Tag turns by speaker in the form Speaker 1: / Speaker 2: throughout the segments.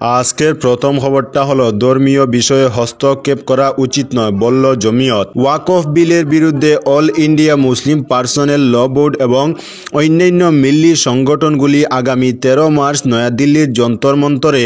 Speaker 1: আজকের প্রথম খবরটা হলো ধর্মীয় বিষয়ে হস্তক্ষেপ করা উচিত নয় বলল জমিয়ত। ওয়াকফ বিলের বিরুদ্ধে অল ইন্ডিয়া মুসলিম পার্সোনেল ল বোর্ড এবং অন্যান্য মিল্লি সংগঠনগুলি আগামী 13 মার্চ নয়াদিল্লির যন্তর মন্তরে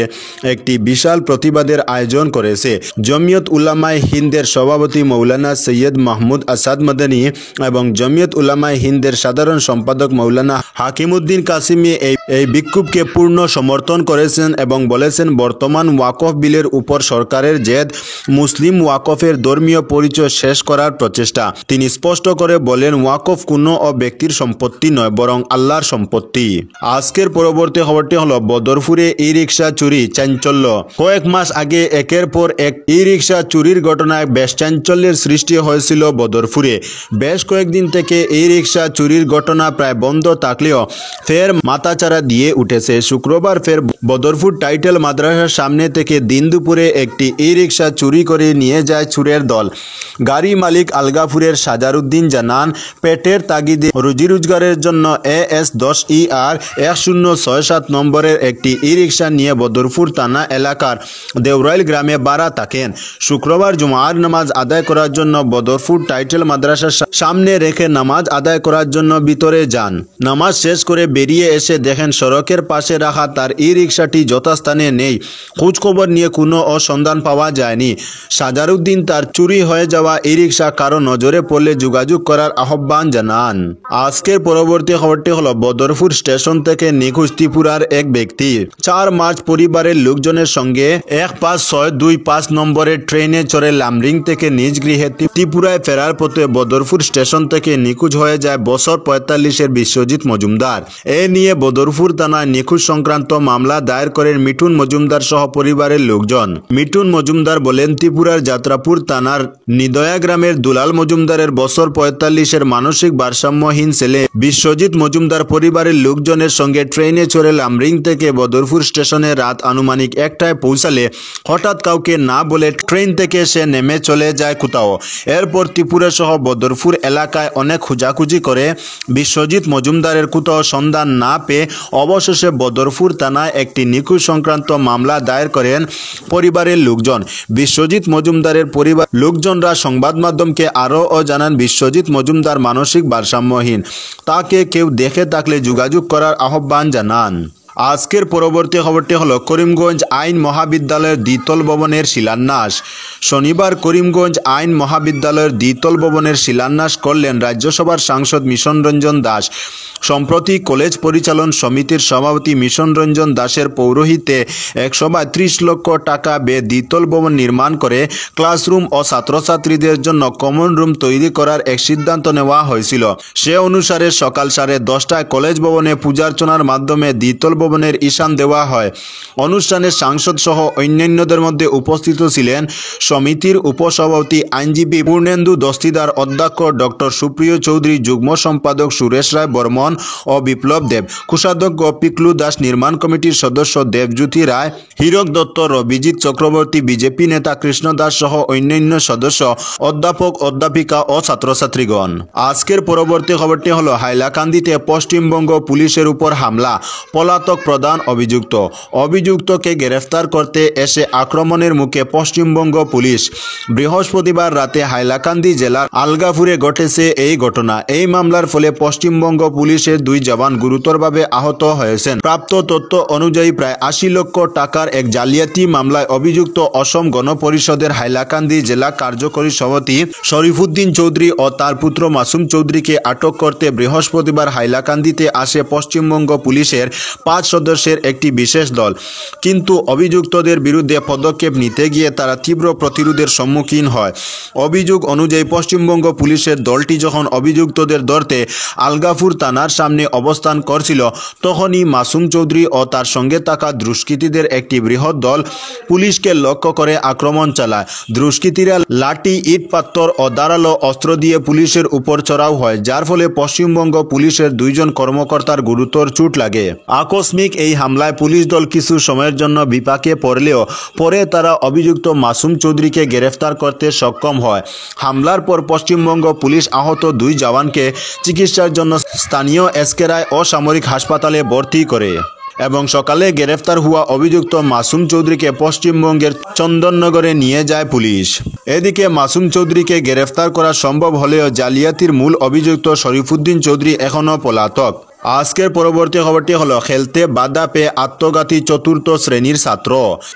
Speaker 1: একটি বিশাল প্রতিবাদের আয়োজন করেছে। জমিয়ত উলামায়ে হিন্দের সভাপতি মৌলানা সৈয়দ মাহমুদ আসাদ মাদানী এবং জমিয়ত উলামায়ে হিন্দের সাধারণ সম্পাদক মৌলানা হাকিমউদ্দিন কাসিমি এই বিক্ষোভকে পূর্ণ সমর্থন করেছেন এবং বলেছেন বর্তমান ওয়াকফ বিলের উপর সরকারের জেদ মুসলিম ওয়াকফের ধর্মীয় পরিচয় শেষ করার প্রচেষ্টা। তিনি স্পষ্ট করে বলেন, ওয়াকফ কোনো ব্যক্তির সম্পত্তি নয়, বরং আল্লাহর সম্পত্তি। আজকের পরবর্তী খবরটি হলো বদরপুরে ই রিক্সা চুরি চাঞ্চল্য। কয়েক মাস আগে একের পর এক ই রিক্সা চুরির ঘটনায় বেশ চাঞ্চল্যের সৃষ্টি হয়েছিল বদরপুরে। বেশ কয়েকদিন থেকে ই রিক্সা চুরির ঘটনা প্রায় বন্ধ থাকলেও ফের মাথাচাড়া দিয়ে উঠেছে। শুক্রবার ফের বদরপুর টাইটেল মাদ্রাসার সামনে থেকে দিন দুপুরে একটি ই রিক্সা চুরি করে নিয়ে যায় চোরের দল। গাড়ি মালিক আলগাপুরের সাজারউদ্দিন জানান, পেটের তাগিদে রুজি রোজগারের জন্য AS10ER 1067 নম্বরের একটি ই রিক্সা নিয়ে বদরপুর থানা এলাকার দেওরাইল গ্রামে ভাড়া থাকেন। শুক্রবার জুমার নামাজ আদায় করার জন্য বদরপুর টাইটেল মাদ্রাসার সামনে রেখে নামাজ আদায় করার জন্য ভিতরে যান। নামাজ শেষ করে বেরিয়ে এসে দেখেন সড়কের পাশে রাখা তার ই রিক্সাটি যথাস্থানে নেই। খোঁজখবর নিয়ে কোনো সন্ধান পাওয়া যায়নি। সাজারউদ্দিন তার চুরি হয়ে যাওয়া ই রিক্সা কারো নজরে পড়লে যোগাযোগ করার আহ্বান জানান। আজকের পরবর্তী খবরটি হলো বদরপুর স্টেশন থেকে নিখোঁজ ত্রিপুরার এক ব্যক্তি। 4 মার্চ পরিবারের লোকজনের সঙ্গে 15625 নম্বরের ট্রেনে চড়ে লামরিং থেকে নিজ গৃহে ত্রিপুরায় ফেরার পথে বদরপুর স্টেশন থেকে নিখোঁজ হয়ে যায় বছর 45-এর বিশ্বজিৎ মজুমদার। এ নিয়ে বদরপুর থানায় নিখোঁজ সংক্রান্ত মামলা দায়ের করেন মিঠুন মজুমদার সহ পরিবারের লোকজন। মিঠুন মজুমদার বলেন, ত্রিপুরার যাত্রাপুর থানার নিদয়া গ্রামের দুলাল মজুমদারের বছর 45-এর মানসিক ভারসাম্যহীন ছেলে বিশ্বজিৎ মজুমদার পরিবারের লোকজনের সঙ্গে ট্রেনে চড়ে লামরিং থেকে বদরপুর স্টেশনে রাত আনুমানিক 1টায় পৌঁছালে হঠাৎ কাউকে না বলে ট্রেন থেকে সে নেমে চলে যায় কোথাও। এরপর ত্রিপুরা সহ বদরপুর এলাকায় অনেক খোঁজাখুঁজি করে বিশ্বজিৎ মজুমদারের কোথাও সন্ধান না পেয়ে অবশেষে বদরপুর থানায় একটি নিখোঁজ সংক্রান্ত মামলা দায়ের করেন পরিবারের লোকজন। বিশ্বজিৎ মজুমদারের পরিবার লোকজনরা সংবাদ মাধ্যমকে আরও জানান, বিশ্বজিৎ মজুমদার মানসিক ভারসাম্যহীন। তাকে কেউ দেখে থাকলে যোগাযোগ করার আহ্বান জানান। আজকের পরবর্তী খবরটি হলো করিমগঞ্জ আইন মহাবিদ্যালয়ের দ্বিতল ভবনের শিলান্যাস। শনিবার করিমগঞ্জ আইন মহাবিদ্যালয়ের দ্বিতল ভবনের শিলান্যাস করলেন রাজ্যসভার সাংসদ মিশন রঞ্জন দাস। সম্প্রতি কলেজ পরিচালন সমিতির সভাপতি মিশন রঞ্জন দাসের পৌরোহিত্যে 132 লক্ষ টাকা ব্যয়ে দ্বিতল ভবন নির্মাণ করে ক্লাসরুম ও ছাত্রছাত্রীদের জন্য কমন রুম তৈরি করার এক সিদ্ধান্ত নেওয়া হয়েছিল। সে অনুসারে সকাল 10:30টায় কলেজ ভবনে পূজার্চনার মাধ্যমে দ্বিতল ভবনের ঈশান দেওয়া হয়। অনুষ্ঠানে সাংসদ সহ অন্যান্যদের মধ্যে উপস্থিত ছিলেন সমিতির উপসভাপতি আইনজীবী পূর্ণেন্দু দস্তিদার, অধ্যক্ষ ডক্টর সুপ্রিয় চৌধুরী, যুগ্ম সম্পাদক সুরেশ রায় বর্মন ও বিপ্লব দেব, কোষাধ্যক্ষ পিকলু দাস, নির্মাণ কমিটির সদস্য দেবজ্যোতি রায়, হীরক দত্ত, রবিজিৎ চক্রবর্তী, বিজেপি নেতা কৃষ্ণ দাস সহ অন্যান্য সদস্য, অধ্যাপক, অধ্যাপিকা ও ছাত্রছাত্রীগণ। আজকের পরবর্তী খবরটি হলো হাইলাকান্দিতে পশ্চিমবঙ্গ পুলিশের উপর হামলা, পলাতক প্রধান অভিযুক্তকে গ্রেফতার করতে এসে আক্রমণের মুখে পশ্চিমবঙ্গ পুলিশ। বৃহস্পতিবার রাতে হাইলাকান্দি জেলার আলগাপুরে ঘটেছে এই ঘটনা। এই মামলার ফলে পশ্চিমবঙ্গ পুলিশের 2 জওয়ান গুরুতরভাবে আহত হয়েছেন। প্রাপ্ত তথ্য অনুযায়ী প্রায় 80 লক্ষ টাকার এক জালিয়াতি মামলায় অভিযুক্ত অসম গণপরিষদের হাইলাকান্দি জেলা কার্যকরী সভাপতি শরীফুদ্দিন চৌধুরী ও তার পুত্র মাসুম চৌধুরীকে আটক করতে বৃহস্পতিবার হাইলাকান্দিতে আসে পশ্চিমবঙ্গ পুলিশের 5 সদস্যের একটি বিশেষ দল। কিন্তু অভিযুক্তদের বিরুদ্ধে পদক্ষেপ নিতে গিয়ে তারা তীব্র প্রতিরোধের সম্মুখীন হয়। অভিযোগ অনুযায়ী পশ্চিমবঙ্গ পুলিশের দলটি যখন অভিযুক্তদের ধরতে আলগাপুর থানার সামনে অবস্থান করছিল, তখনই মাসুম চৌধুরী ও তার সঙ্গে থাকা দুষ্কৃতীদের একটি বৃহৎ দল পুলিশকে লক্ষ্য করে আক্রমণ চালায়। দুষ্কৃতীরা লাঠি, ইট পাথর ও ধারালো অস্ত্র দিয়ে পুলিশের উপর চড়াও হয়, যার ফলে পশ্চিমবঙ্গ পুলিশের 2 জন কর্মকর্তার গুরুতর চোট লাগে। আকস্মিক এই হামলায় পুলিশ দল কিছু সময়ের জন্য বিপাকে পড়লেও পরে তারা অভিযুক্ত মাসুম চৌধুরীকে গ্রেফতার করতে সক্ষম হয়। হামলার পর পশ্চিমবঙ্গ পুলিশ আহত 2 জওয়ানকে চিকিৎসার জন্য স্থানীয় এসকে রায় অসামরিক হাসপাতালে ভর্তি করে। এবং সকালে গ্রেফতার হওয়া অভিযুক্ত মাসুম চৌধুরীকে পশ্চিমবঙ্গের চন্দননগরে নিয়ে যায় পুলিশ। এদিকে মাসুম চৌধুরীকে গ্রেফতার করা সম্ভব হলেও জালিয়াতির মূল অভিযুক্ত শরীফুদ্দিন চৌধুরী এখনও পলাতক। আজকের পরবর্তী খবরটি হলো, খেলতে বাধা পেয়ে আত্মঘাতী চতুর্থ শ্রেণীর ছাত্র।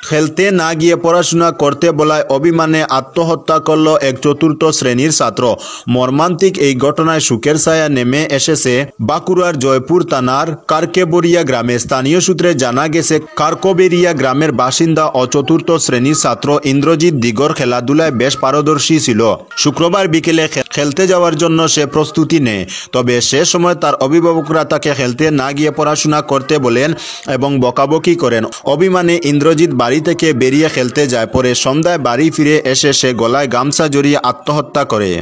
Speaker 1: খেলতে না গিয়ে পড়াশোনা করতে বলায় অভিমানে আত্মহত্যা করল এক চতুর্থ শ্রেণীর ছাত্র। মর্মান্তিক এই ঘটনায় শোকের ছায়া নেমে এসেছে বাঁকুড়ার জয়পুর থানার কারকেবরিয়া গ্রামে। স্থানীয় সূত্রে জানা গেছে, কারকবেরিয়া গ্রামের বাসিন্দা ও চতুর্থ শ্রেণীর ছাত্র ইন্দ্রজিৎ দিগর খেলাধুলায় বেশ পারদর্শী ছিল। শুক্রবার বিকেলে খেলতে যাওয়ার জন্য সে প্রস্তুতি নেয়, তবে সে সময় তার অভিভাবকরা তাকে খেলতে না গিয়ে পড়াশোনা করতে বলেন এবং বকাবকি করেন। অভিমানে ইন্দ্রজিৎ বাড়ি থেকে বেরিয়ে খেলতে যায়। পরে সন্ধ্যায় বাড়ি ফিরে এসে সে গলায় গামছা জড়িয়ে আত্মহত্যা করে।